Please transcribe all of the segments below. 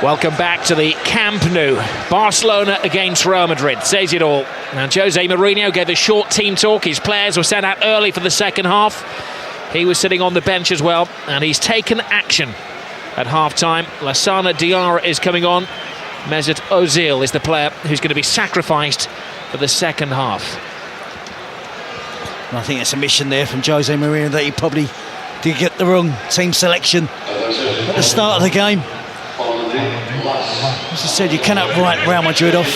Welcome back to the Camp Nou. Barcelona against Real Madrid. Says it all. Now, Jose Mourinho gave a short team talk. His players were sent out early for the second half. He was sitting on the bench as well, and he's taken action at half-time. Lassana Diarra is coming on. Mesut Ozil is the player who's going to be sacrificed for the second half. And I think it's a mission there from Jose Mourinho that he probably did get the wrong team selection at the start of the game. As I said, you cannot write Real Madrid off.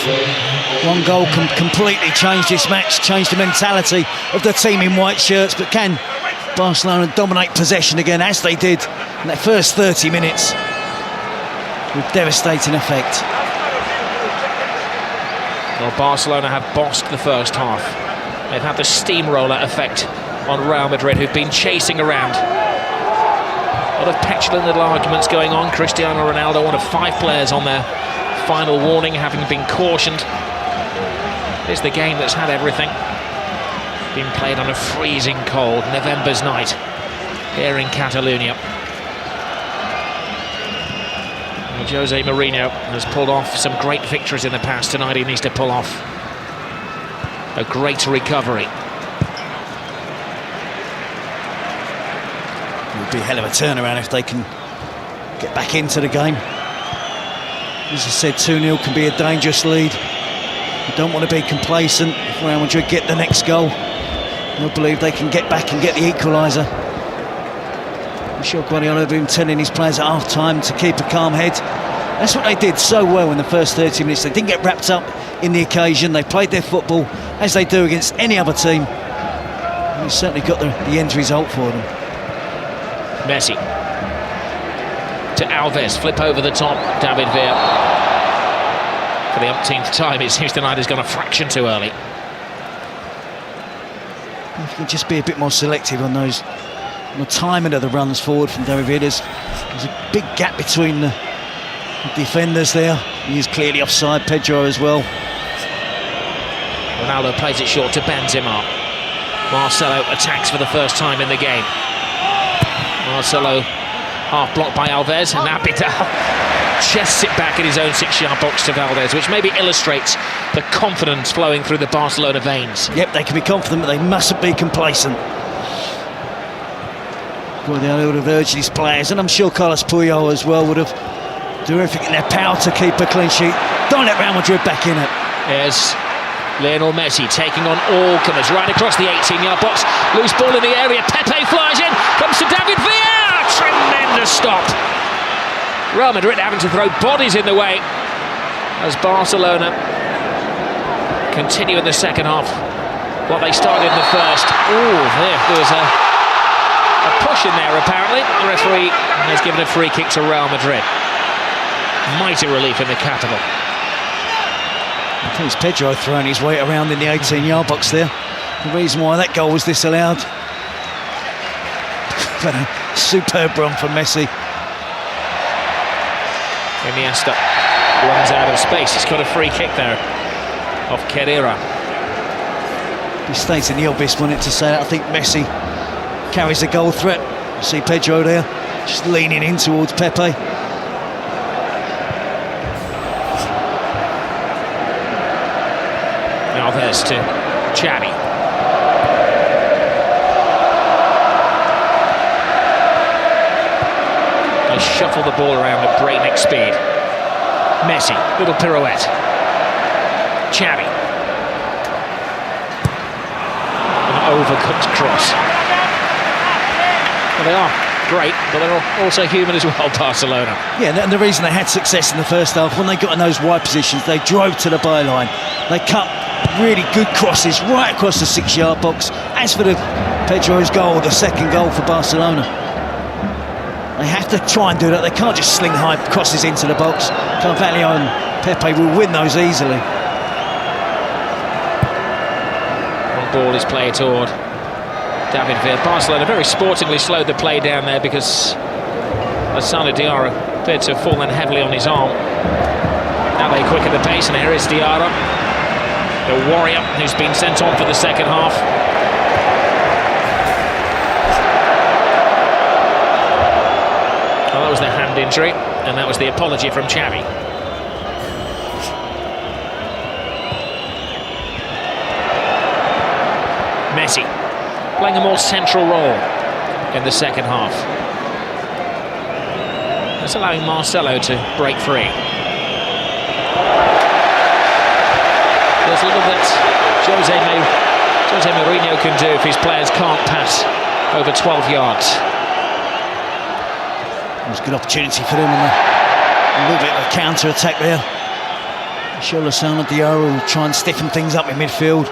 One goal can completely change this match, change the mentality of the team in white shirts. But can Barcelona dominate possession again, as they did in that first 30 minutes, with devastating effect? Well, Barcelona have bossed the first half. They've had the steamroller effect on Real Madrid, who've been chasing around. A lot of petulant little arguments going on. Cristiano Ronaldo, one of 5 players on their final warning, having been cautioned. It's the game that's had everything. Been played on a freezing cold November's night here in Catalonia. Well, Jose Mourinho has pulled off some great victories in the past. Tonight he needs to pull off a great recovery. It would be a hell of a turnaround if they can get back into the game. As I said, 2-0 can be a dangerous lead. You don't want to be complacent. If Real Madrid get the next goal, I believe they can get back and get the equaliser. I'm sure Guardiola has been telling his players at half-time to keep a calm head. That's what they did so well in the first 30 minutes. They didn't get wrapped up in the occasion. They played their football as they do against any other team. And they certainly got the end result for them. Messi to Alves, flip over the top, David Villa. For the umpteenth time, it seems tonight has gone a fraction too early. If you can just be a bit more selective on those, on the timing of the runs forward from David Villa. There's a big gap between the defenders there. He is clearly offside, Pedro as well. Ronaldo plays it short to Benzema. Marcelo attacks for the first time in the game. Marcelo half blocked by Alves, and now Vidal chests it back in his own 6-yard box to Valdez, which maybe illustrates the confidence flowing through the Barcelona veins. Yep, they can be confident, but they mustn't be complacent. Guardiola would have urged his players, and I'm sure Carlos Puyol as well would have done everything in their power to keep a clean sheet. Don't let Real Madrid back in it. There's Lionel Messi taking on all comers right across the 18-yard box. Loose ball in the area. Pepe flies in. Comes to David Villa. Tremendous stop. Real Madrid having to throw bodies in the way as Barcelona continue in the second half what they started in the first. Oh, there was a push in there apparently. The referee has given a free kick to Real Madrid. Mighty relief in the capital. I think it's Pedro throwing his weight around in the 18-yard box there. The reason why that goal was disallowed. But a superb run from Messi. Iniesta runs out of space. He's got a free kick there off Carrera. He states in the obvious, wanted to say that. I think Messi carries the goal threat. You see Pedro there, just leaning in towards Pepe. Alves to Xavi. They shuffle the ball around at breakneck speed. Messi, little pirouette. Xavi. An overcooked cross. Well, they are great, but they're also human as well, Barcelona. Yeah, and the reason they had success in the first half, when they got in those wide positions, they drove to the byline. They cut really good crosses right across the 6-yard box. As for the Pedro's goal, the second goal for Barcelona, they have to try and do that. They can't just sling high crosses into the box. Carvalho and Pepe will win those easily. One ball is played toward David Villa. Barcelona very sportingly slowed the play down there because Lassana Diarra appeared to have fallen heavily on his arm. Now they quicken the pace, and here is Diarra, the warrior who's been sent on for the second half. Well, that was the hand hand injury, and that was the apology from Xavi. Messi playing a more central role in the second half. That's allowing Marcelo to break free. There's little that Jose Mourinho can do if his players can't pass over 12 yards. It was a good opportunity for them, and a little bit of a counter-attack there. Barcelona Diarra will try and stiffen things up in midfield.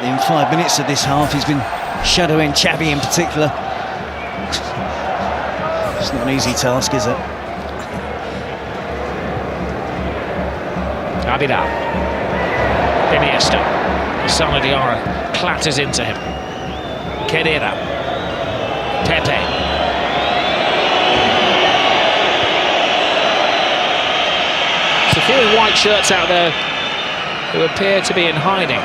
In 5 minutes of this half, he's been shadowing Xavi in particular. It's not an easy task, is it? Abidal. Iniesta. Sana Diarra clatters into him. Kedira. Pepe. There's a few in white shirts out there who appear to be in hiding.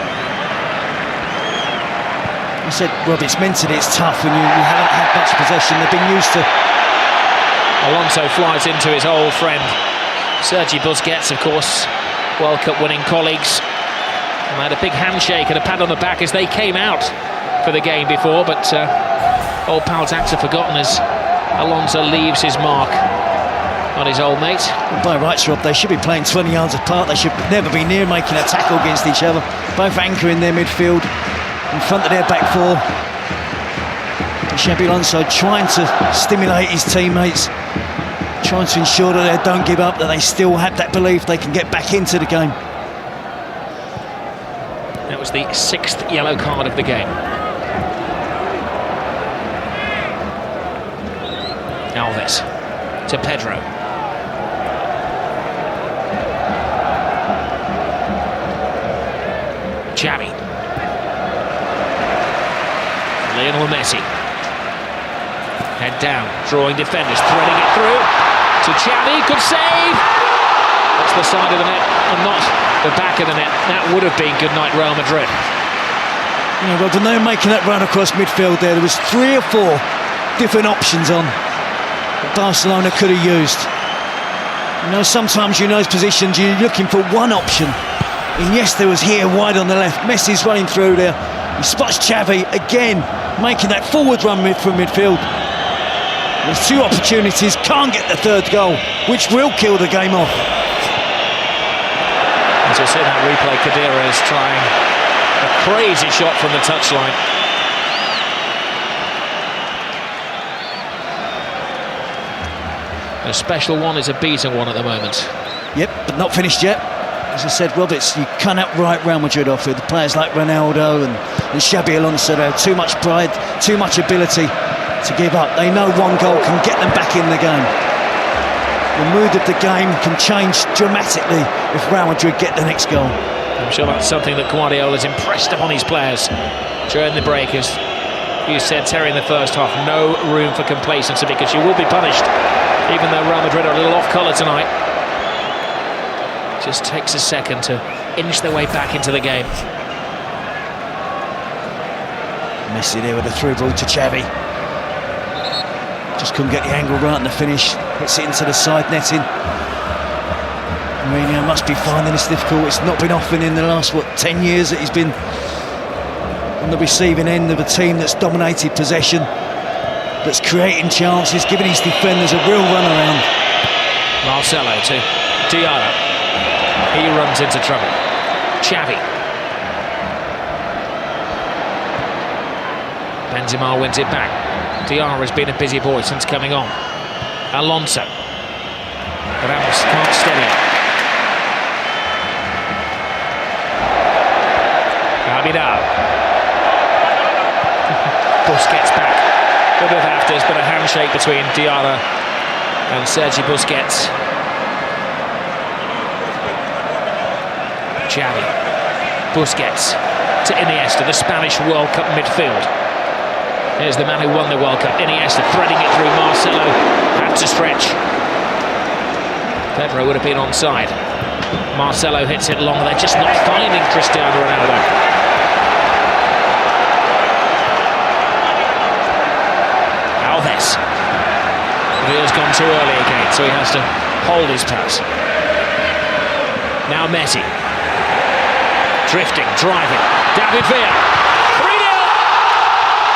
I said, Rob, it's mentally it's tough when you haven't had much possession. They've been used to... Alonso flies into his old friend Sergi Busquets, of course, World Cup winning colleagues. And they had a big handshake and a pat on the back as they came out for the game before, but old pal's acts are forgotten as Alonso leaves his mark on his old mate. By rights, Rob, they should be playing 20 yards apart. They should never be near making a tackle against each other. Both anchoring their midfield in front of their back four. Xabi Alonso trying to stimulate his teammates, trying to ensure that they don't give up, that they still have that belief they can get back into the game. That was the 6th yellow card of the game. Alves to Pedro. Xavi. Lionel Messi. Head down, drawing defenders, threading it through to Xavi, could save! That's the side of the net and not the back of the net. That would have been good night Real Madrid. You know, Rob, when they were making that run across midfield there was 3 or 4 different options on that Barcelona could have used. You know, sometimes in those positions you're looking for one option. And yes, there was here wide on the left. Messi's running through there. He spots Xavi again, making that forward run from midfield. There's 2 opportunities, can't get the 3rd goal, which will kill the game off. As you'll see in that replay, Kedira is trying a crazy shot from the touchline. A special one is a beaten one at the moment. Yep, but not finished yet. As I said, Roberts, you cannot write Real Madrid off with players like Ronaldo and Xabi Alonso. They have too much pride, too much ability to give up. They know one goal can get them back in the game. The mood of the game can change dramatically if Real Madrid get the next goal. I'm sure that's something that Guardiola's impressed upon his players during the break. As you said, Terry, in the first half, no room for complacency because you will be punished, even though Real Madrid are a little off colour tonight. Just takes a second to inch their way back into the game. Messi there with a through ball to Xavi. Just couldn't get the angle right in the finish. Hits it into the side netting. Mourinho must be finding this difficult. It's not been often in the last, 10 years that he's been on the receiving end of a team that's dominated possession, that's creating chances, giving his defenders a real run around. Marcelo to Diarra. He runs into trouble. Xavi. Benzema wins it back. Diarra has been a busy boy since coming on. Alonso. Ramos can't steady it. Abidal. Busquets back. A bit of afters, but a handshake between Diarra and Sergi Busquets. Xavi, Busquets to Iniesta, the Spanish World Cup midfield. Here's the man who won the World Cup, Iniesta, threading it through. Marcelo had to stretch. Pedro would have been onside. Marcelo hits it long. They're just not finding Cristiano Ronaldo. Alves. Villa's gone too early again, so he has to hold his pass. Now Messi. Drifting, driving. David Villa. 3-0.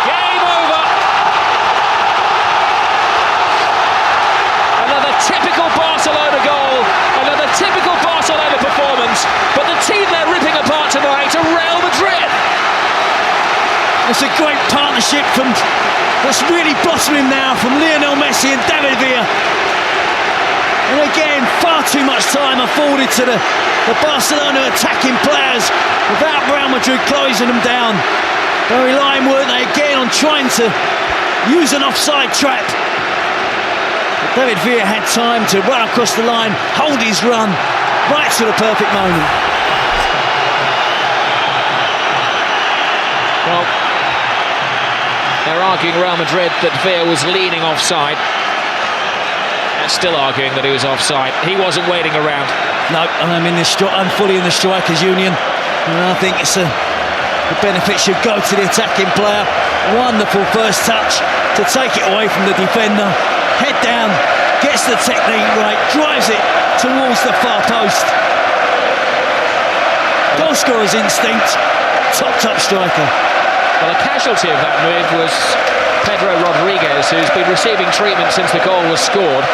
Game over. Another typical Barcelona goal. Another typical Barcelona performance. But the team they're ripping apart tonight are Real Madrid. It's a great partnership that's really blossoming now from Lionel Messi and David Villa. And again, far too much time afforded to the Barcelona attacking players without Real Madrid closing them down. They're relying, weren't they, again on trying to use an offside trap. But David Villa had time to run across the line, hold his run, right to the perfect moment. Well, they're arguing Real Madrid that Villa was leaning offside. They're still arguing that he was offside. He wasn't waiting around. No, I'm fully in the strikers' union, and I think the benefit should go to the attacking player. Wonderful first touch to take it away from the defender. Head down, gets the technique right, drives it towards the far post. Goal scorer's instinct, top striker. Well, a casualty of that move was Pedro Rodriguez, who's been receiving treatment since the goal was scored.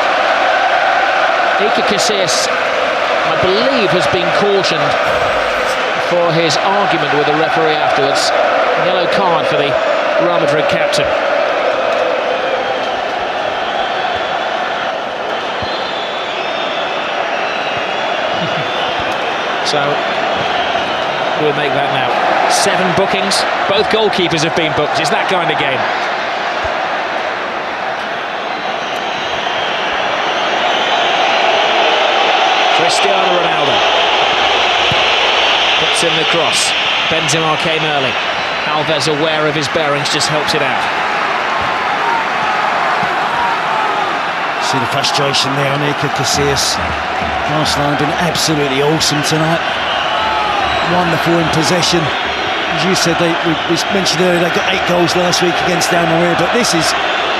Iker Casillas, I believe, has been cautioned for his argument with the referee afterwards. A yellow card for the Real Madrid captain. So we'll make that now. 7 bookings. Both goalkeepers have been booked. It's that kind of game. Cristiano Ronaldo puts in the cross. Benzema came early. Alves, aware of his bearings, just helps it out. See the frustration there on Iker Casillas. Barcelona have been absolutely awesome tonight. Wonderful in possession. As you said, we mentioned earlier, they got 8 goals last week against Almeria, but this is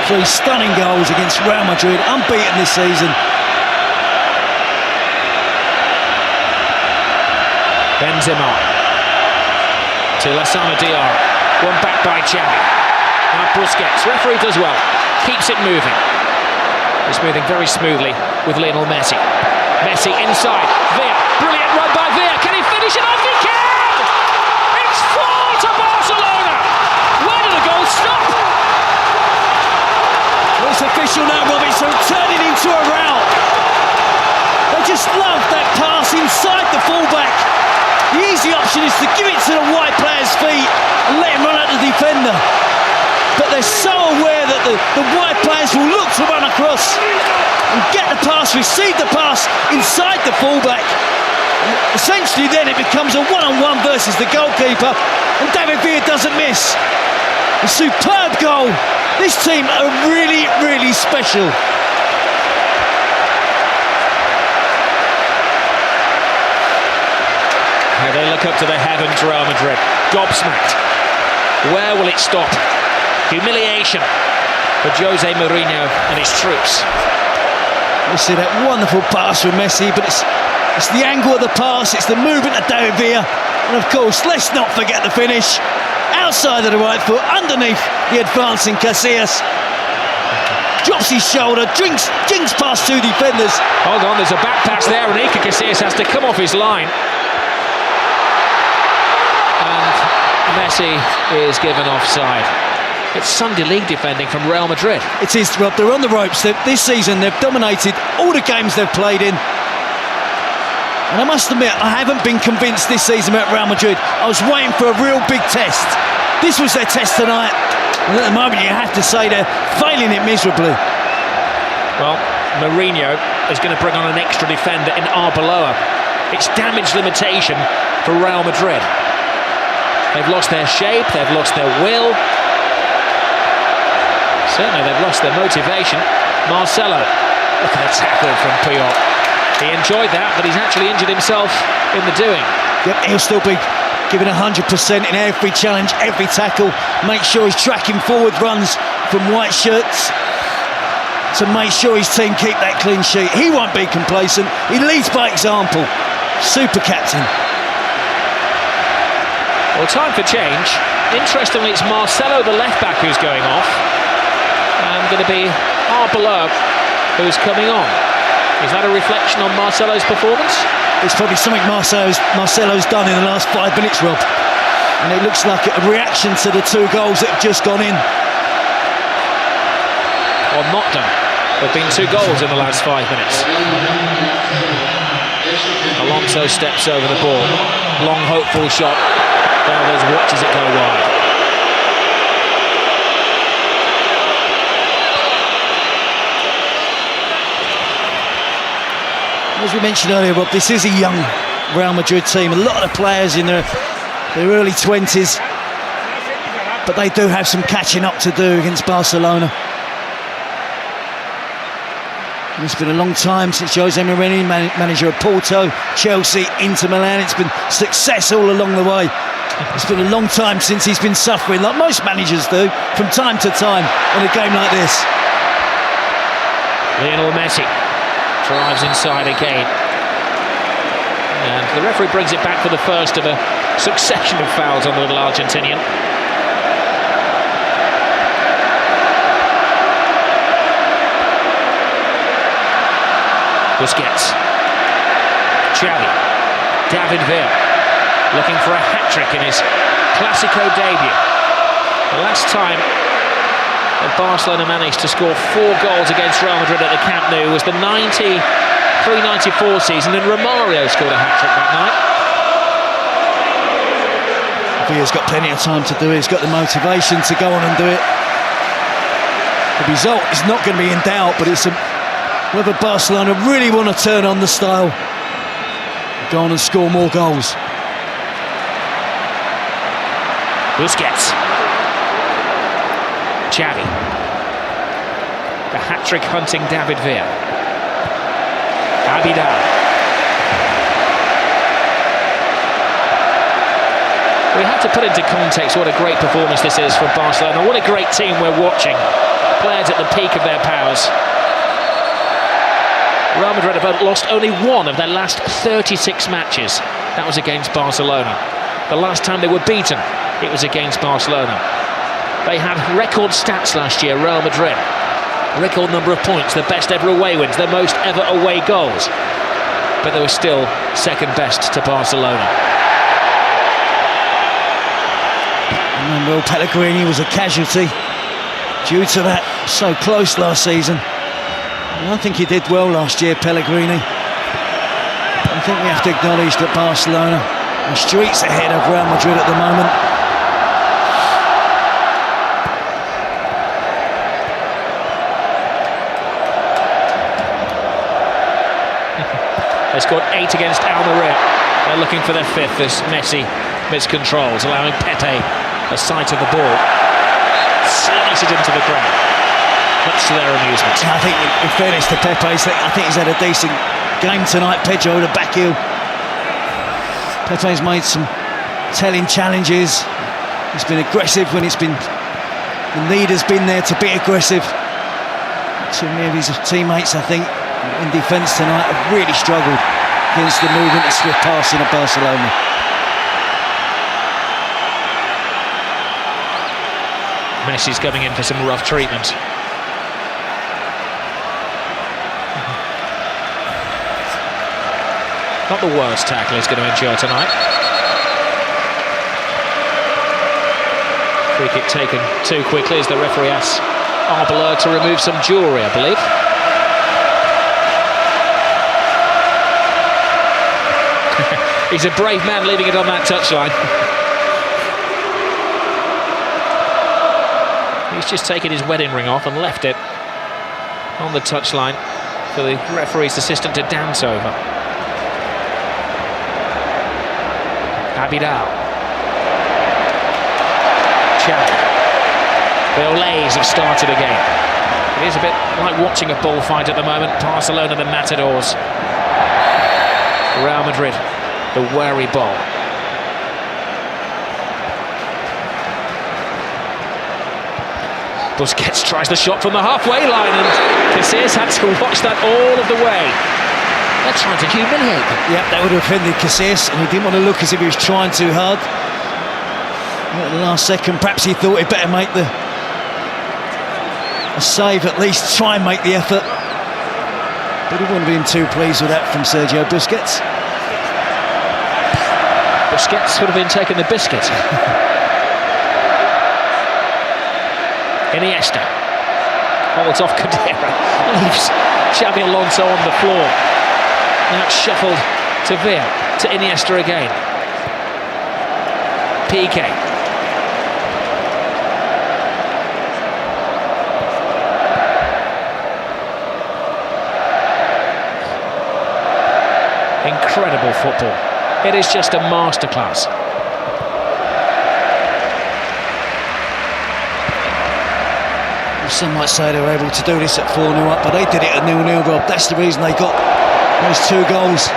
3 stunning goals against Real Madrid, unbeaten this season. Benzema to Lassana Diarra. One back by Xavi. Now Busquets. Referee does well. Keeps it moving. It's moving very smoothly with Lionel Messi. Messi inside. Villa. Brilliant run by Villa. Can he finish it off? He can! It's 4 to Barcelona! Where did the goal stop? Well, it's official now, Robinson, turning into a rout. They just love that pass inside the fullback. The easy option is to give it to the wide player's feet and let him run at the defender. But they're so aware that the wide players will look to run across and get the pass, receive the pass inside the fullback. And essentially then it becomes a one-on-one versus the goalkeeper, and David Villa doesn't miss. A superb goal. This team are really, really special. They look up to the heavens, Real Madrid. Gobsmacked. Where will it stop? Humiliation for Jose Mourinho and his troops. We see that wonderful pass from Messi, but it's the angle of the pass, it's the movement of David Villa, and of course, let's not forget the finish. Outside of the right foot, underneath the advancing Casillas. Drops his shoulder, jinks past 2 defenders. Hold on, there's a back pass there, and Iker Casillas has to come off his line. Messi is given offside. It's Sunday League defending from Real Madrid. It is, Rob. They're on the ropes. This season they've dominated all the games they've played in. And I must admit, I haven't been convinced this season about Real Madrid. I was waiting for a real big test. This was their test tonight. And at the moment you have to say they're failing it miserably. Well, Mourinho is going to bring on an extra defender in Arbeloa. It's damage limitation for Real Madrid. They've lost their shape, they've lost their will. Certainly they've lost their motivation. Marcelo, look at the tackle from Puyol. He enjoyed that, but he's actually injured himself in the doing. Yep, he'll still be giving 100% in every challenge, every tackle. Make sure he's tracking forward runs from white shirts. to make sure his team keep that clean sheet. He won't be complacent. He leads by example. Super captain. Well, time for change. Interestingly, it's Marcelo, the left-back, who's going off. And going to be Arbeloa who's coming on. Is that a reflection on Marcelo's performance? It's probably something Marcelo's done in the last 5 minutes, Rob. And it looks like a reaction to the 2 goals that have just gone in. Or not done. There have been 2 goals in the last 5 minutes. Alonso steps over the ball. Long, hopeful shot. Valdez watches it go wide. As we mentioned earlier, Rob, this is a young Real Madrid team. A lot of players in their early 20s. But they do have some catching up to do against Barcelona. It's been a long time since Jose Mourinho, manager of Porto, Chelsea, Inter Milan. It's been success all along the way. It's been a long time since he's been suffering, like most managers do, from time to time in a game like this. Lionel Messi drives inside again. And the referee brings it back for the first of a succession of fouls on the little Argentinian. Busquets, Xavi, David Villa, looking for a hat-trick in his Clásico debut. The last time that Barcelona managed to score 4 goals against Real Madrid at the Camp Nou was the 93-94 season, and Romario scored a hat-trick that night. Villa's got plenty of time to do it. He's got the motivation to go on and do it. The result is not going to be in doubt, but it's whether Barcelona really want to turn on the style, go on and score more goals. Busquets, Xavi, the hat-trick hunting David Villa, Abidal. We have to put into context what a great performance this is for Barcelona. What a great team we're watching. Players at the peak of their powers. Real Madrid have lost only 1 of their last 36 matches. That was against Barcelona. The last time they were beaten, it was against Barcelona. They had record stats last year, Real Madrid. Record number of points, the best ever away wins, their most ever away goals. But they were still second best to Barcelona. Well, Pellegrini was a casualty due to that. So close last season. I think he did well last year, Pellegrini. I think we have to acknowledge that Barcelona are streets ahead of Real Madrid at the moment. They scored 8 against Almeria. They're looking for their 5th as Messi miscontrols, allowing Pepe a sight of the ball. Slice it into the ground. Much to their amusement. I think, in fairness to Pepe, I think he's had a decent game tonight. Pedro, the back heel. Pepe's made some telling challenges. He's been aggressive when the need has been there to be aggressive. Too many of his teammates, I think, in defence tonight have really struggled against the movement and swift passing of Barcelona. Messi's coming in for some rough treatment. Not the worst tackle he's going to endure tonight. Free kick taken too quickly as the referee asks Arbeloa to remove some jewellery, I believe. He's a brave man leaving it on that touchline. He's just taken his wedding ring off and left it on the touchline for the referee's assistant to dance over. Abidal. Xavi. The Olays have started again. It is a bit like watching a bullfight at the moment. Barcelona, the Matadors. Real Madrid, the wary bull. Busquets tries the shot from the halfway line, and Casillas had to watch that all of the way. They're trying to humiliate them. Yeah, that would have offended Casillas, and he didn't want to look as if he was trying too hard. At the last second, perhaps he thought he'd better make a save, at least try and make the effort. But he wouldn't have been too pleased with that from Sergio Busquets. Busquets would have been taking the biscuit. Iniesta holds off Cadera, leaves Xabi Alonso on the floor. Now it's shuffled to Villa, to Iniesta again. PK. Incredible football. It is just a masterclass. Some might say they were able to do this at 4-0 up, but they did it at 0-0, Rob. That's the reason they got those 2 goals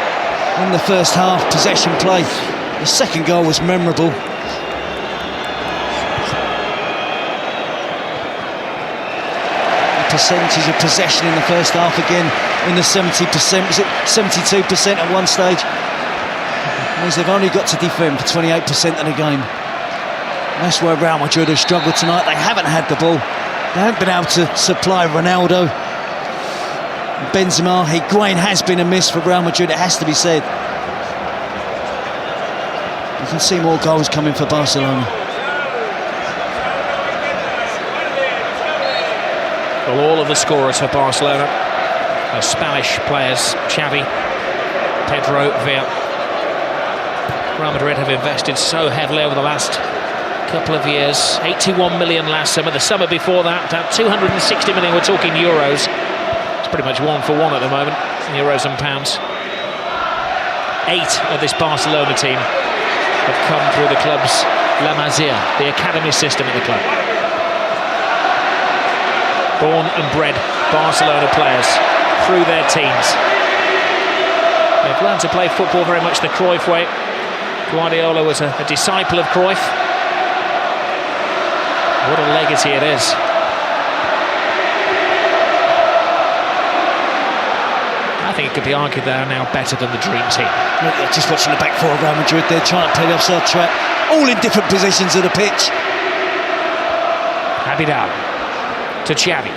in the first half, possession play. The second goal was memorable. The percentage of possession in the first half again in the 70%, was it 72% at one stage? Means they've only got to defend for 28% of the game. And that's where Real Madrid have struggled tonight. They haven't had the ball. They haven't been able to supply Ronaldo. Benzema, Higuain has been a miss for Real Madrid, it has to be said. You can see more goals coming for Barcelona. Well, all of the scorers for Barcelona are Spanish players: Xavi, Pedro, Villa. Real Madrid have invested so heavily over the last couple of years. 81 million last summer. The summer before that, 260 million. We're talking euros. It's pretty much 1 for 1 at the moment, euros and pounds. 8 of this Barcelona team have come through the club's La Masia, the academy system at the club. Born and bred Barcelona players through their teams. They've learned to play football very much the Cruyff way. Guardiola was a disciple of Cruyff. What a legacy it is. I think it could be argued they are now better than the dream team. Just watching the back four of Real Madrid, they're trying to play the offside trap, all in different positions of the pitch. Abidal to Xavi.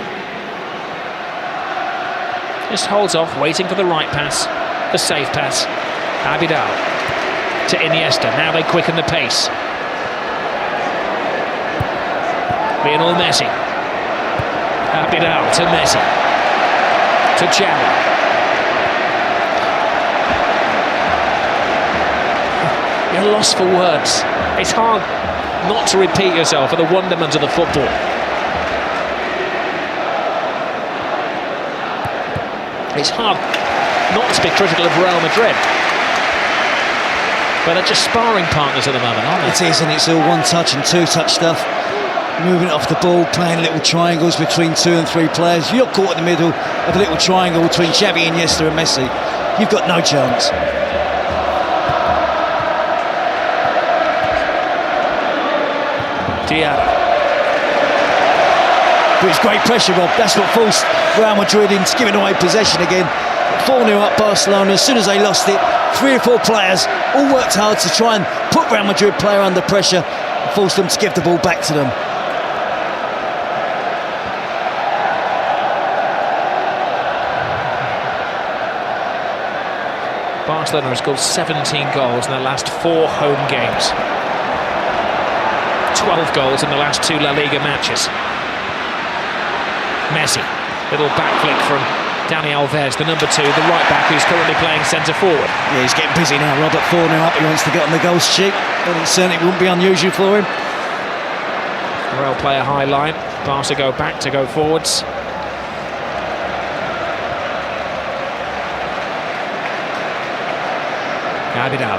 Just holds off, waiting for the right pass, the safe pass. Abidal to Iniesta. Now they quicken the pace. Lionel Messi. Abidal to Messi. To Xavi. You're lost for words. It's hard not to repeat yourself for the wonderment of the football. It's hard not to be critical of Real Madrid. But they're just sparring partners at the moment, aren't they? It is, and it's all one-touch and two-touch stuff. Moving off the ball, playing little triangles between 2 and 3 players. You're caught in the middle of a little triangle between Xavi, Iniesta and Messi. You've got no chance. Diarra. But it's great pressure, Rob. That's what forced Real Madrid into giving away possession again. 4-0 up Barcelona. As soon as they lost it, 3 or 4 players all worked hard to try and put Real Madrid player under pressure and force them to give the ball back to them. Barcelona has scored 17 goals in their last 4 home games. 12 goals in the last 2 La Liga matches. Messi, little back flick from Dani Alves, the number 2, the right back who's currently playing centre forward. Yeah, he's getting busy now, Robert. 4-0 up, he wants to get on the goal sheet, but it certainly wouldn't be unusual for him. Real play a high line, Barca go back to go forwards. Abidal.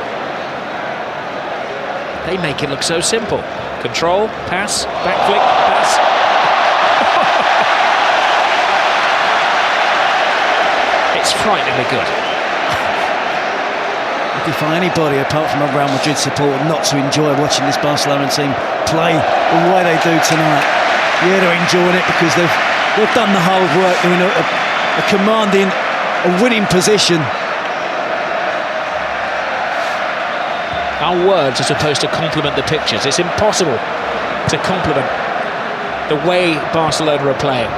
They make it look so simple. Control, pass, back flick, pass. It's frighteningly good. I defy anybody apart from a Real Madrid supporter not to enjoy watching this Barcelona team play the way they do tonight. Yeah, they're enjoying it because they've done the hard work. They're in a commanding, a winning position. Our words are supposed to complement the pictures. It's impossible to complement the way Barcelona are playing.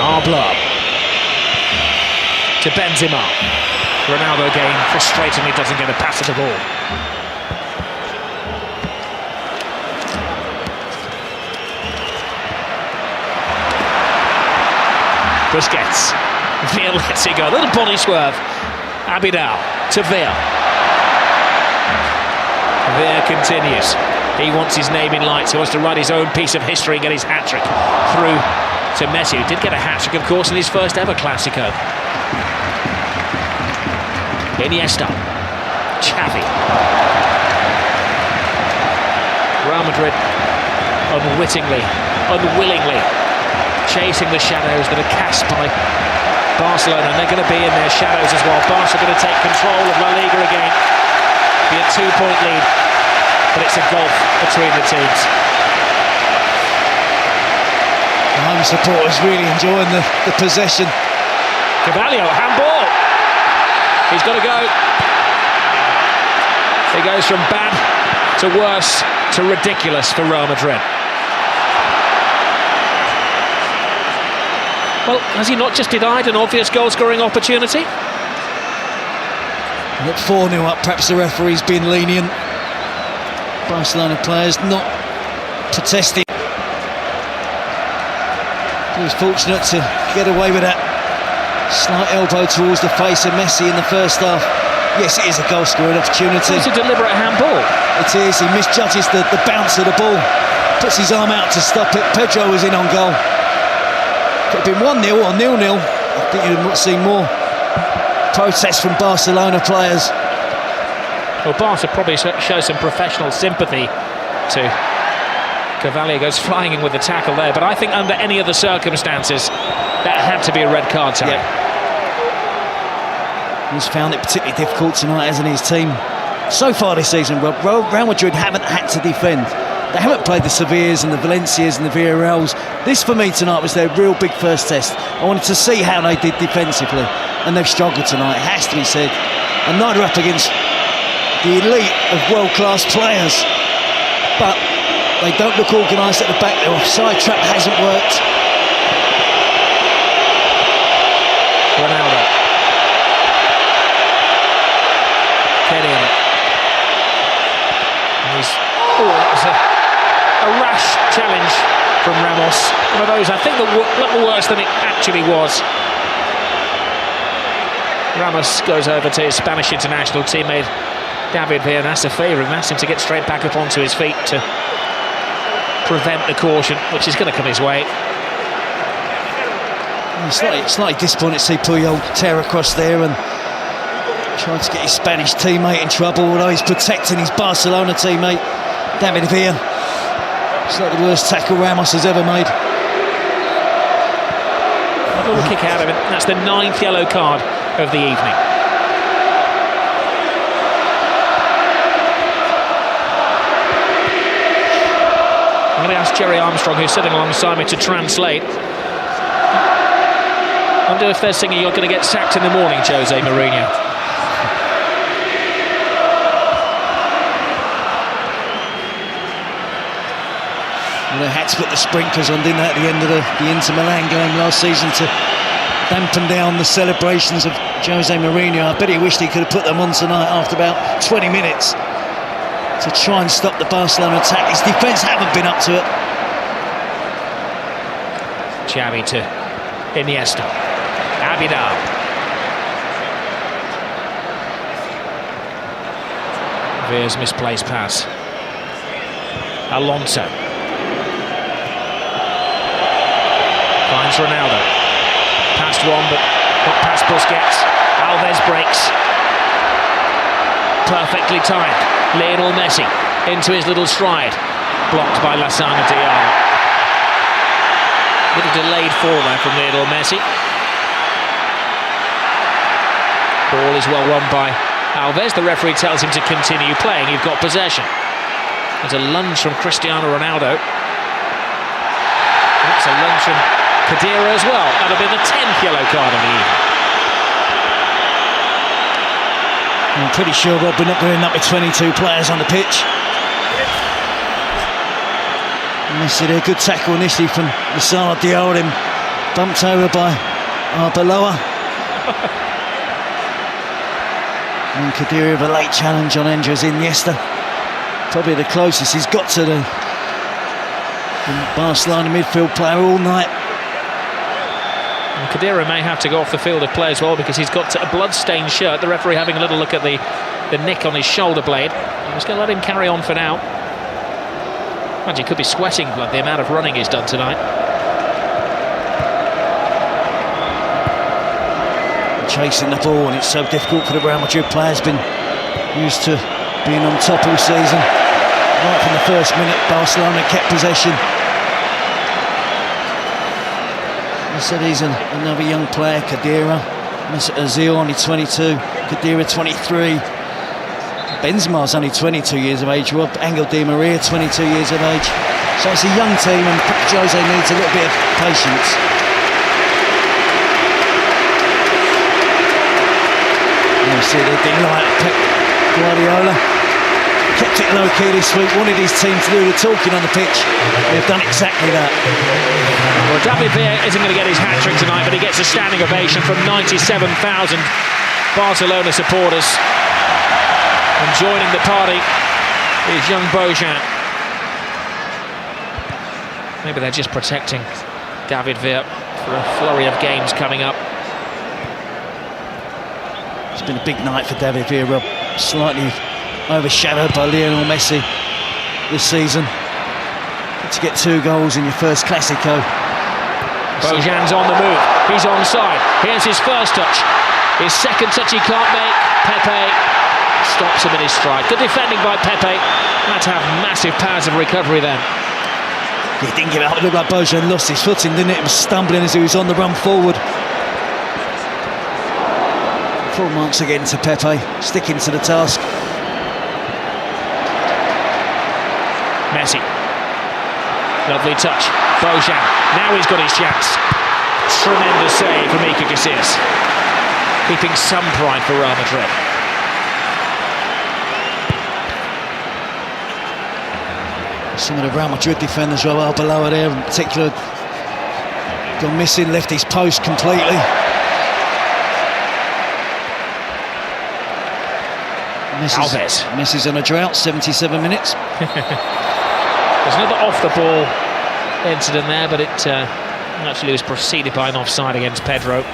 Arbla to Benzema. Ronaldo again frustratingly doesn't get a pass of the ball. Busquets. Villa lets it go. A little body swerve. Abidal to Villa. Villa continues. He wants his name in lights. He wants to write his own piece of history and get his hat-trick through to Messi, who did get a hat-trick, of course, in his first ever Clásico. Iniesta. Xavi. Real Madrid unwillingly chasing the shadows that are cast by Barcelona, and they're going to be in their shadows as well. Barca are going to take control of La Liga again. Be a 2-point lead, but it's a gulf between the teams. The home supporters really enjoying the possession. Carvalho, handball. He's got to go. He goes from bad to worse to ridiculous for Real Madrid. Well, has he not just denied an obvious goal-scoring opportunity? At 4-0 up, perhaps the referee's been lenient. Barcelona players not protesting. He was fortunate to get away with that slight elbow towards the face of Messi in the first half. Yes, it is a goal-scoring opportunity. It's a deliberate handball. It is. He misjudges the bounce of the ball. Puts his arm out to stop it. Pedro was in on goal. Could have been 1-0 or 0-0. I think you'd have seen more protests from Barcelona players. Well, Barca probably shows some professional sympathy to Carvalho. Goes flying in with the tackle there, but I think under any other circumstances that had to be a red card tonight. Yeah. He's found it particularly difficult tonight, hasn't his team? So far this season, Real Madrid haven't had to defend. They haven't played the Sevillas and the Valencias and the Villarreals. This, for me, tonight was their real big first test. I wanted to see how they did defensively, and they've struggled tonight, it has to be said. And neither up against the elite of world-class players. But they don't look organised at the back. Their offside trap hasn't worked. Ronaldo. Kenny. That was a rash challenge from Ramos. One of those, I think, that looked worse than it actually was. Ramos goes over to his Spanish international teammate David Villa and asks a favour and asks him to get straight back up onto his feet to prevent the caution, which is going to come his way. Slightly disappointed to see Puyol tear across there and trying to get his Spanish teammate in trouble, although he's protecting his Barcelona teammate, David Villa. It's not the worst tackle Ramos has ever made. A little kick out of it. That's the 9th yellow card of the evening. I'm going to ask Jerry Armstrong, who's sitting alongside me, to translate. I wonder if they're singing "You're going to get sacked in the morning," Jose Mourinho. They had to put the sprinklers on, didn't they, at the end of the Inter Milan game last season to dampen down the celebrations of Jose Mourinho. I bet he wished he could have put them on tonight after about 20 minutes to try and stop the Barcelona attack. His defence haven't been up to it. Xavi to Iniesta. Abidal. Villa's misplaced pass. Alonso. Finds Ronaldo. Past one, but not past Busquets. Alves breaks. Perfectly timed. Lionel Messi into his little stride. Blocked by Lassana Diarra. Little delayed fall there from Lionel Messi. Ball is well won by Alves. The referee tells him to continue playing. You've got possession. There's a lunge from Cristiano Ronaldo. That's a lunge from Khedira as well. That'll be the 10th yellow card of the evening. I'm pretty sure, Rob, we're not going to end up with 22 players on the pitch. Messi there, good tackle initially from Lasana Diarra, him bumped over by Arbeloa. And Khedira with a late challenge on Andres Iniesta. Probably the closest he's got to the Barcelona midfield player all night. And Khedira may have to go off the field of play as well, because he's got a blood-stained shirt. The referee having a little look at the nick on his shoulder blade. I'm just going to let him carry on for now. Imagine he could be sweating blood, the amount of running he's done tonight. Chasing the ball, and it's so difficult for the Real Madrid players. Been used to being on top all season. Right from the first minute, Barcelona kept possession. I said he's another young player, Khedira. Mesut Ozil, only 22. Khedira, 23. Benzema's only 22 years of age. Rob, Angel Di Maria, 22 years of age. So it's a young team, and Jose needs a little bit of patience. You see the delight of Pep Guardiola. Kept it low key this week, wanted his team to do the talking on the pitch. They've done exactly that. Well, David Villa isn't going to get his hat-trick tonight, but he gets a standing ovation from 97,000 Barcelona supporters. And joining the party is young Bojan. Maybe they're just protecting David Villa for a flurry of games coming up. It's been a big night for David Villa, slightly overshadowed by Lionel Messi this season. To get 2 goals in your first Clasico. Bojan's on the move, he's onside. Here's his first touch. His second touch he can't make. Pepe stops him in his stride. Good defending by Pepe. Had to have massive powers of recovery then. He didn't give out. It looked like Bojan lost his footing, didn't it? He was stumbling as he was on the run forward. Full marks again to Pepe, sticking to the task. Messi. Lovely touch. Bojan. Now he's got his chance. Tremendous save from Iker Casillas. Keeping some pride for Real Madrid. Some of the Real Madrid defenders, Arbeloa there in particular, gone missing, left his post completely. Messi's on a drought, 77 minutes. There's another off-the-ball incident there, but it actually was preceded by an offside against Pedro.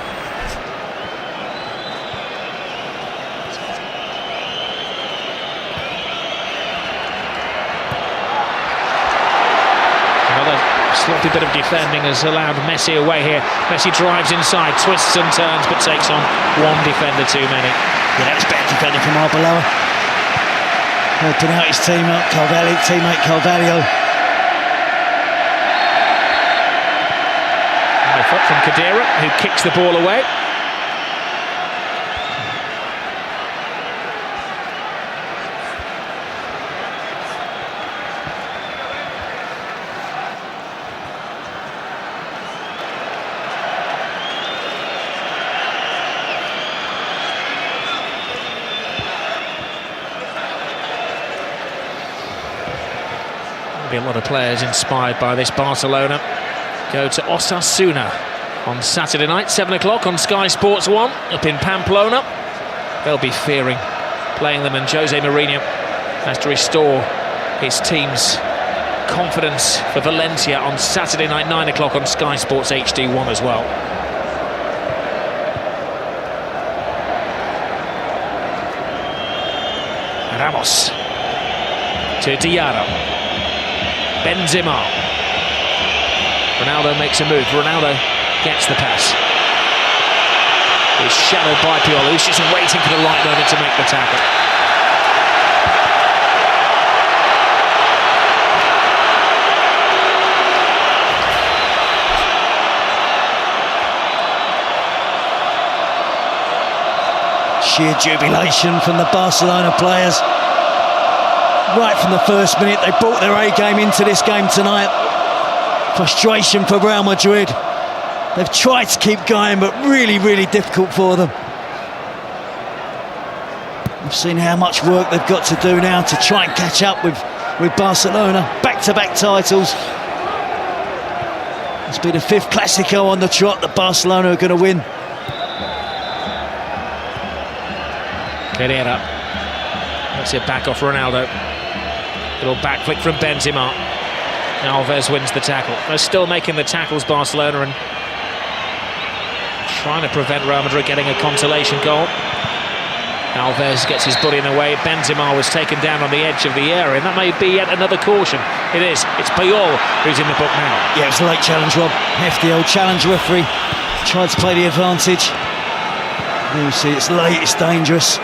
Another sloppy bit of defending has allowed Messi away here. Messi drives inside, twists and turns, but takes on one defender too many. Yeah, that was better defending from Arbeloa. Helping out his teammate Carvalho. High foot from Khedira, who kicks the ball away. Be a lot of players inspired by this Barcelona. Go to Osasuna on Saturday night, 7 o'clock on Sky Sports 1 up in Pamplona. They'll be fearing playing them, and Jose Mourinho has to restore his team's confidence for Valencia on Saturday night, 9 o'clock on Sky Sports HD1 as well. Ramos to Diarra. Benzema. Ronaldo makes a move. Ronaldo gets the pass. He's shadowed by Piolo, who's just waiting for the right moment to make the tackle. Sheer jubilation from the Barcelona players. right from the first minute. They brought their A game into this game tonight. Frustration for Real Madrid. They've tried to keep going, but really, really difficult for them. We've seen how much work they've got to do now to try and catch up with Barcelona. Back-to-back titles. It's been the 5th Clásico on the trot that Barcelona are going to win. Carrera. That's it, back off Ronaldo. Little back flick from Benzema. Alves wins the tackle. They're still making the tackles, Barcelona, and trying to prevent Real Madrid getting a consolation goal. Alves gets his body in the way. Benzema was taken down on the edge of the area, and that may be yet another caution. It is. It's Puyol who's in the book now. Yeah, it was a late challenge, Rob. Hefty old challenge referee. Tried to play the advantage. You see, it's late, it's dangerous.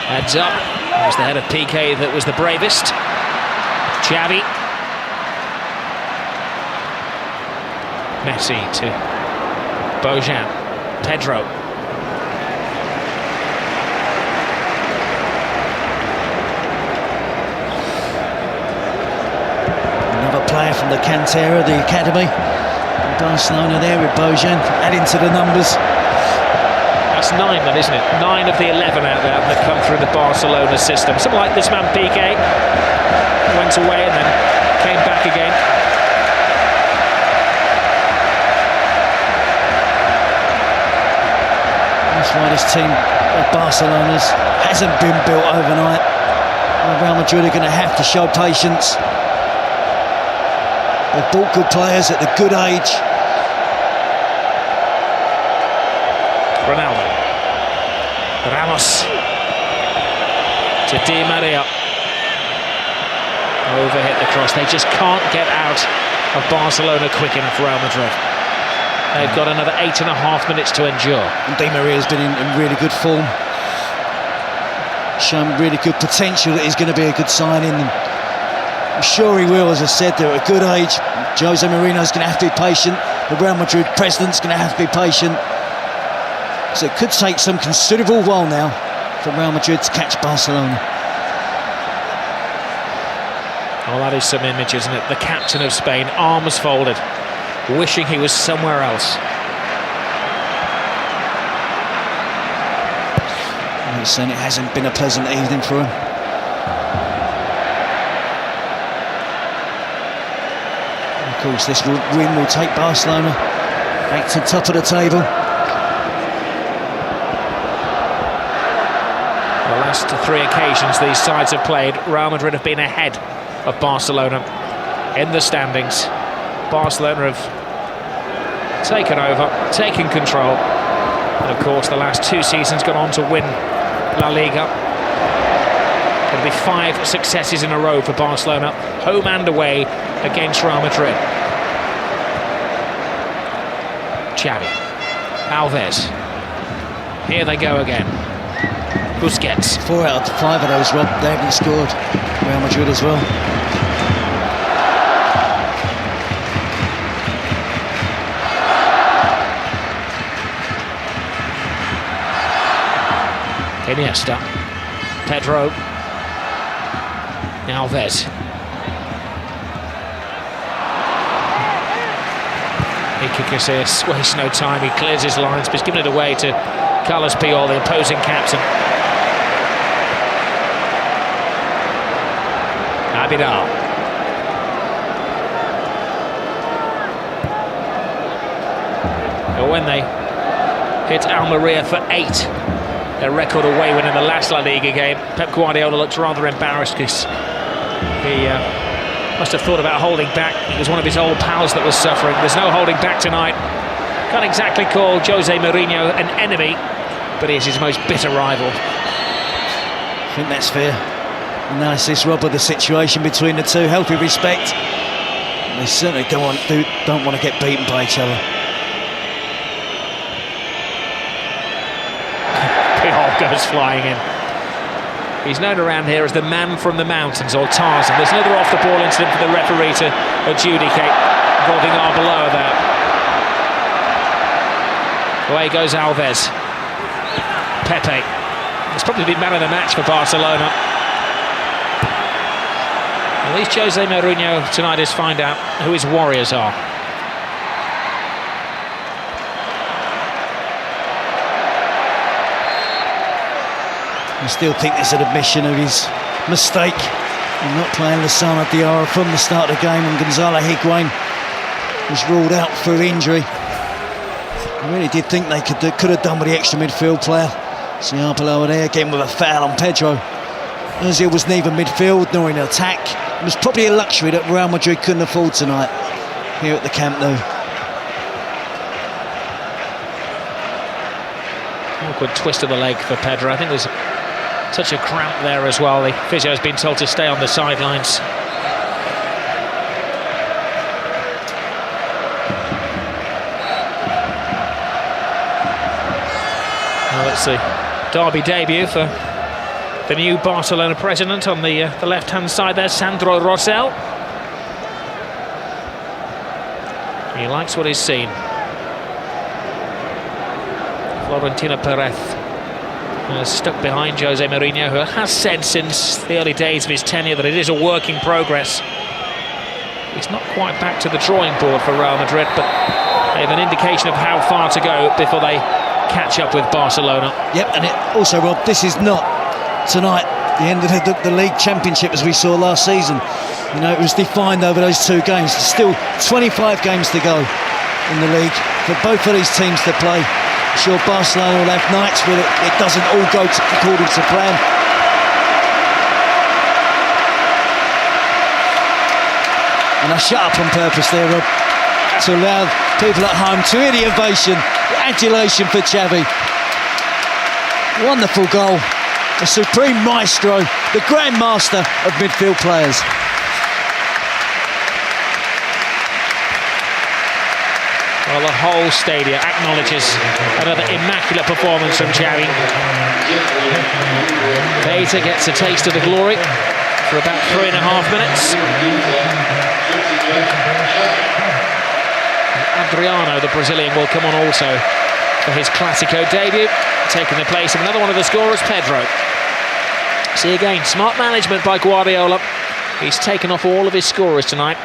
Heads up. There's the head of PK that was the bravest. Xavi. Messi to Bojan. Pedro. Another player from the Cantera, the academy. Barcelona there with Bojan, adding to the numbers. That's 9 then, isn't it? 9 of the 11 out there that come through the Barcelona system. Something like this man PK went away and then came back again. That's why this team of Barcelona's hasn't been built overnight. Real Madrid are going to have to show patience. They've bought good players at the good age. Ronaldo. Ramos to Di Maria. Overhit the cross. They just can't get out of Barcelona quick enough, Real Madrid. They've got another 8.5 minutes to endure. And Di Maria's been in really good form. Shown really good potential that he's going to be a good signing. And I'm sure he will, as I said, they're at a good age. Jose Mourinho's going to have to be patient. The Real Madrid president's going to have to be patient. So it could take some considerable while now for Real Madrid to catch Barcelona. Well, that is some image, isn't it? The captain of Spain, arms folded, wishing he was somewhere else. And it hasn't been a pleasant evening for him. And of course, this win will take Barcelona back to the top of the table. The last 3 occasions these sides have played, Real Madrid have been ahead of Barcelona in the standings. Barcelona have taken over, taken control, and of course the last 2 seasons gone on to win La Liga. It'll be 5 successes in a row for Barcelona, home and away against Real Madrid. Xavi, Alves, here they go again. Busquets. 4 out of 5 of those, Rob, they haven't scored. Real Madrid as well. Iniesta. Pedro. Alves. Iker Casillas wastes no time, he clears his lines, but he's given it away to Carlos Puyol, the opposing captain. Abidal. But when they hit Almeria for 8, their record away win in the last La Liga game, Pep Guardiola looks rather embarrassed because he must have thought about holding back. It was one of his old pals that was suffering. There's no holding back tonight. Can't exactly call Jose Mourinho an enemy, but he is his most bitter rival. I think that's fair. Analysis, Rob, of the situation between the two. Healthy respect. They certainly don't want to get beaten by each other. Puyol goes flying in. He's known around here as the man from the mountains, or Tarzan. There's another off-the-ball incident for the referee to adjudicate, involving Arbeloa there. Away goes Alves. Pepe. He's probably been man of the match for Barcelona. At least Jose Mourinho tonight is find out who his warriors are. I still think there's an admission of his mistake in not playing Lassana Diarra from the start of the game, and Gonzalo Higuain was ruled out for injury. I really did think they could have done with the extra midfield player. See Arbeloa there again with a foul on Pedro. Ozil was neither midfield nor in attack. It was probably a luxury that Real Madrid couldn't afford tonight here at the Camp Nou. Awkward twist of the leg for Pedro. I think there's such a cramp there as well. The physio has been told to stay on the sidelines. Well, it's the derby debut for the new Barcelona president on the left-hand side there, Sandro Rosell. He likes what he's seen. Florentino Perez stuck behind Jose Mourinho, who has said since the early days of his tenure that it is a work in progress. He's not quite back to the drawing board for Real Madrid, but they have an indication of how far to go before they catch up with Barcelona. Yep, and also, Rob, this is not tonight the end of the league championship as we saw last season. You know, it was defined over those two games. There's still 25 games to go in the league for both of these teams to play. I'm sure Barcelona will have nights where it doesn't all go according to plan. And I shut up on purpose there, Rob, to allow people at home to hear the ovation, the adulation for Xavi. Wonderful goal, the supreme maestro, the grand master of midfield players. Well, the whole stadium acknowledges another immaculate performance from Xavi. Beta gets a taste of the glory for about 3.5 minutes. Adriano, the Brazilian, will come on also for his Clásico debut, taking the place of another one of the scorers, Pedro. See again, smart management by Guardiola. He's taken off all of his scorers tonight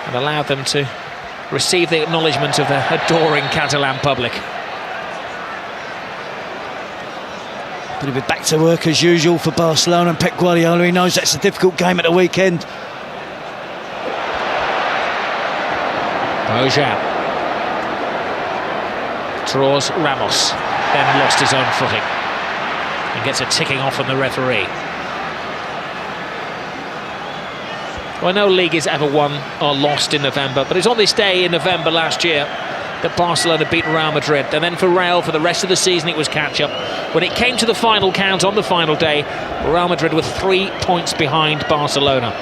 and allowed them to receive the acknowledgement of the adoring Catalan public. But he'll be back to work as usual for Barcelona and Pep Guardiola. He knows that's a difficult game at the weekend. Bojan draws Ramos, then lost his own footing and gets a ticking off from the referee. Well, no league is ever won or lost in November, but it's on this day in November last year that Barcelona beat Real Madrid, and then for Real for the rest of the season it was catch-up. When it came to the final count on the final day, Real Madrid were 3 points behind Barcelona.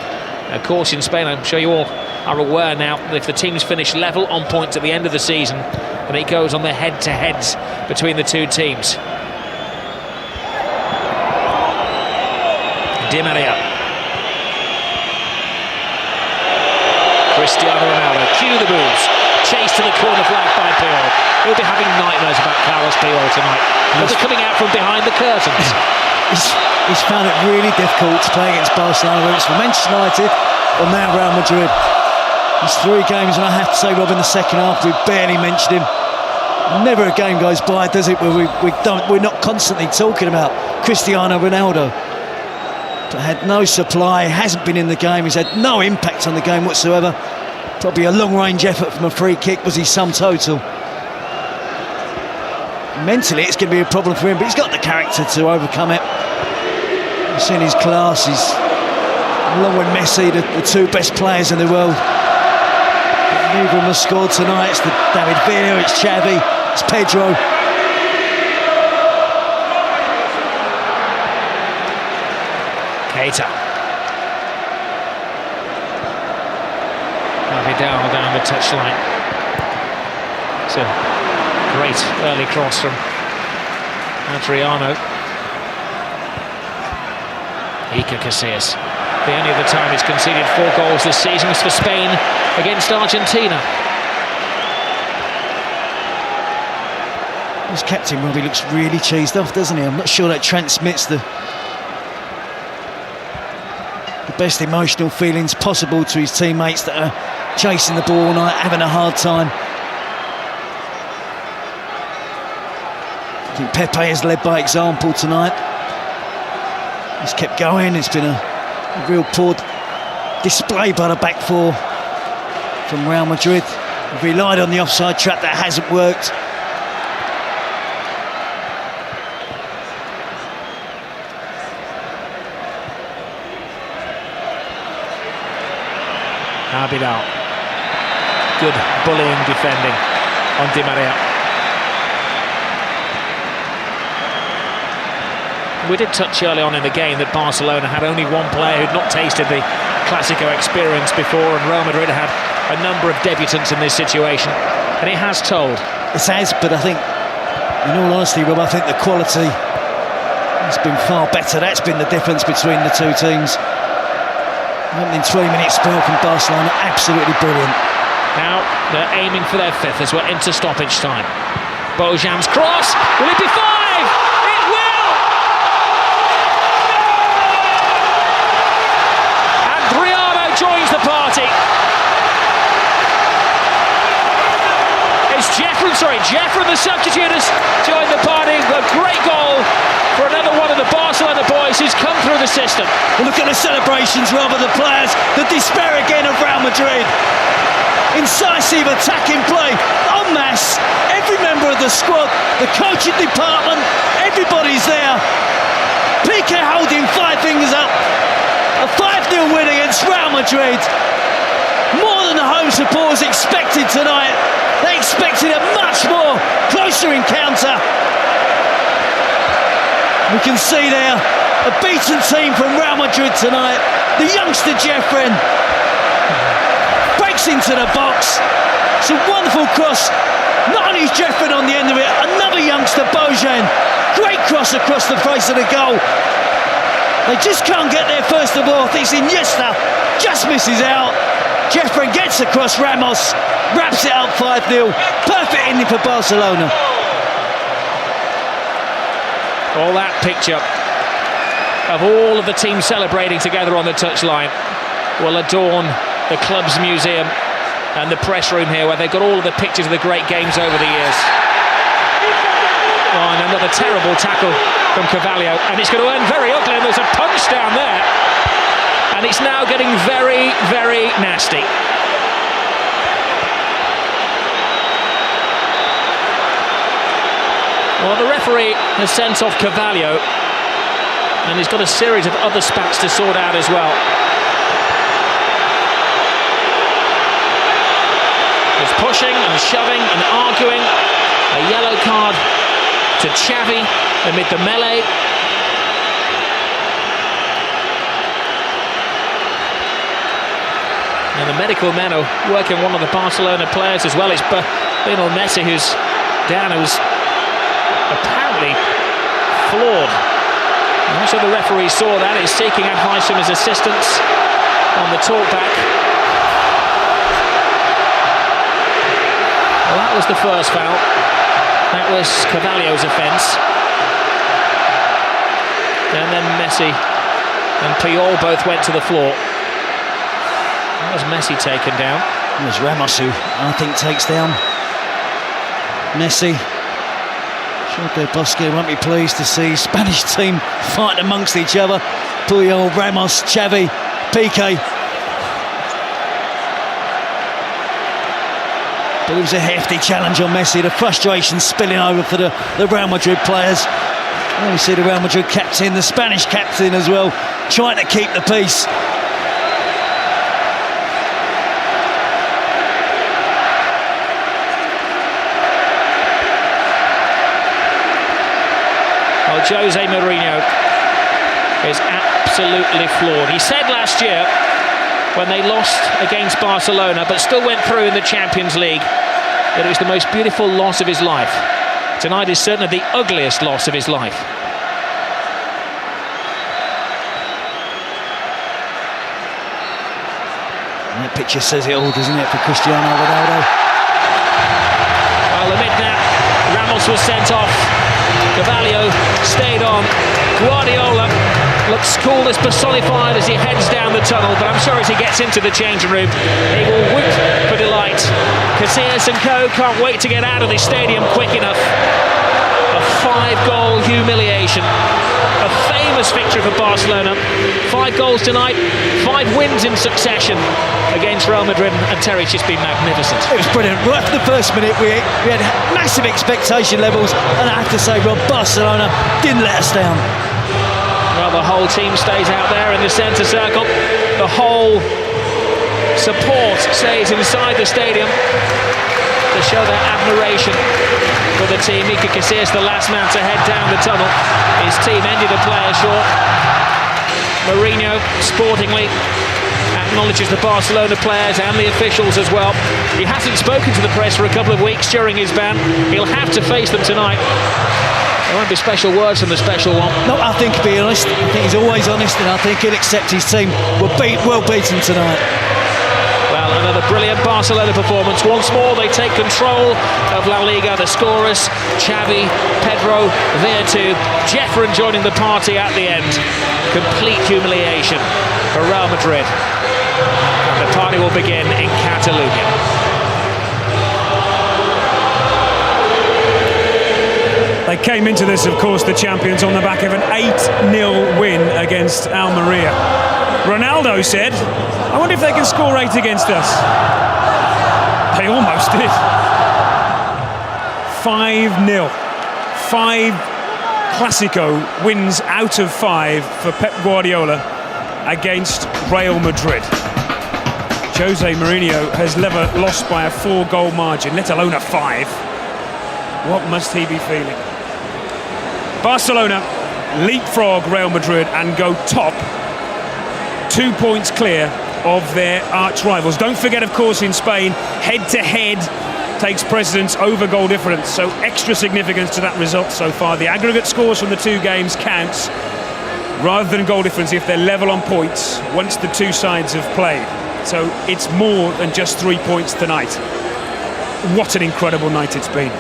Of course, in Spain, I'm sure you all are aware now that if the teams finish level on points at the end of the season, then it goes on the head-to-heads between the two teams. Di Maria. Cristiano Ronaldo, cue the moves. Chase to the corner flag by Puyol. He'll be having nightmares about Carlos Puyol tonight. They're coming out from behind the curtains. He's found it really difficult to play against Barcelona, whether it's for Manchester United or now Real Madrid. There's 3 games, and I have to say, Rob, in the second half, we barely mentioned him. Never a game goes by, does it, where we're not constantly talking about Cristiano Ronaldo. But had no supply, hasn't been in the game, he's had no impact on the game whatsoever. Probably a long-range effort from a free kick was his sum total. Mentally, it's going to be a problem for him, but he's got the character to overcome it. You've seen his class, he's along with Messi, the 2 best players in the world. But neither of them have scored tonight. It's David Villa, it's Xavi, it's Pedro. Keita. Vidal down the touchline. It's a great early cross from Adriano. Iker Casillas. The only other time he's conceded 4 goals this season was for Spain against Argentina. His captain, Robbie, looks really cheesed off, doesn't he? I'm not sure that transmits the best emotional feelings possible to his teammates that are chasing the ball all night, having a hard time. I think Pepe has led by example tonight. He's kept going. It's been a real poor display by the back four from Real Madrid. They've relied on the offside trap, that hasn't worked. Abidal. Good bullying defending on Di Maria. We did touch early on in the game that Barcelona had only one player who'd not tasted the Clásico experience before, and Real Madrid had a number of debutants in this situation, and it has told. It has, but I think, in all honesty, Rob, I think the quality has been far better. That's been the difference between the two teams. Opening 20-minute spell from Barcelona, absolutely brilliant. Now they're aiming for their 5th as we're into stoppage time. Bojan's cross, will it be 5? It will! And Briano joins the party. It's Jeffrey, the substitute, has joined the party. A great goal for another one of the Barcelona boys who's come through the system. Well, look at the celebrations, rather the players, the despair again of Real Madrid. Incisive attacking play, en masse. Every member of the squad, the coaching department, everybody's there. Piqué holding 5 fingers up. A 5-0 win against Real Madrid. More than the home supporters expected tonight. They expected a much more closer encounter. We can see there a beaten team from Real Madrid tonight. The youngster Jeffrey breaks into the box. It's a wonderful cross. Not only is Jeffrey on the end of it, another youngster, Bojan. Great cross across the face of the goal. They just can't get there first of all. I think it's Iniesta just misses out. Jeffrey gets across Ramos, wraps it up 5-0. Perfect ending for Barcelona. All that picture of all of the teams celebrating together on the touchline will adorn the club's museum and the press room here, where they've got all of the pictures of the great games over the years. Oh, and another terrible tackle from Carvalho, and it's going to end very ugly, and there's a punch down there, and it's now getting very, very nasty. Well, the referee has sent off Carvalho, and he's got a series of other spats to sort out as well. There's pushing and shoving and arguing. A yellow card to Xavi amid the melee. And the medical men are working one of the Barcelona players as well. It's Lionel Messi who's down, who's apparently flawed. I'm not sure the referee saw that. He's seeking advice from his assistants on the talkback. Well, that was the first foul. That was Carvalho's offence. And then Messi and Puyol both went to the floor. That was Messi taken down. It was Ramos who, I think, takes down Messi. Sure, Del Bosque won't be pleased to see Spanish team fighting amongst each other. Puyol, Ramos, Xavi, Piqué. But it was a hefty challenge on Messi. The frustration spilling over for the Real Madrid players. And we see the Real Madrid captain, the Spanish captain as well, trying to keep the peace. Well, Jose Mourinho is absolutely flawed. He said last year, when they lost against Barcelona but still went through in the Champions League, that it was the most beautiful loss of his life. Tonight is certainly the ugliest loss of his life. That picture says it all, doesn't it, for Cristiano Ronaldo? Well, amid that, Ramos was sent off. Carvalho stayed on. Guardiola looks cool as personified as he heads down the tunnel, but I'm sure as he gets into the changing room, he will whoop for delight. Casillas and co can't wait to get out of the stadium quick enough. A 5-goal humiliation. A famous victory for Barcelona. 5 goals tonight, 5 wins in succession against Real Madrid, and Terry's just been magnificent. It was brilliant. Right from the first minute, we had massive expectation levels, and I have to say, well, Barcelona didn't let us down. Well, the whole team stays out there in the centre circle. The whole support stays inside the stadium to show their admiration for the team. Iker Casillas, the last man to head down the tunnel. His team ended a player short. Mourinho, sportingly, acknowledges the Barcelona players and the officials as well. He hasn't spoken to the press for a couple of weeks during his ban. He'll have to face them tonight. There won't be special words from the special one. No, I think, to be honest, I think he's always honest, and I think he'll accept his team were well beaten tonight. Well, another brilliant Barcelona performance. Once more, they take control of La Liga. The scorers, Xavi, Pedro, there too. Jeffren joining the party at the end. Complete humiliation for Real Madrid. And the party will begin in Catalonia. They came into this, of course, the champions, on the back of an 8-0 win against Almeria. Ronaldo said, I wonder if they can score 8 against us. They almost did. 5-0. 5 Clásico wins out of 5 for Pep Guardiola against Real Madrid. Jose Mourinho has never lost by a 4-goal margin, let alone a 5. What must he be feeling? Barcelona leapfrog Real Madrid and go top, 2 points clear of their arch rivals. Don't forget, of course, in Spain, head-to-head takes precedence over goal difference, so extra significance to that result so far. The aggregate scores from the 2 games counts rather than goal difference if they're level on points once the 2 sides have played. So it's more than just 3 points tonight. What an incredible night it's been.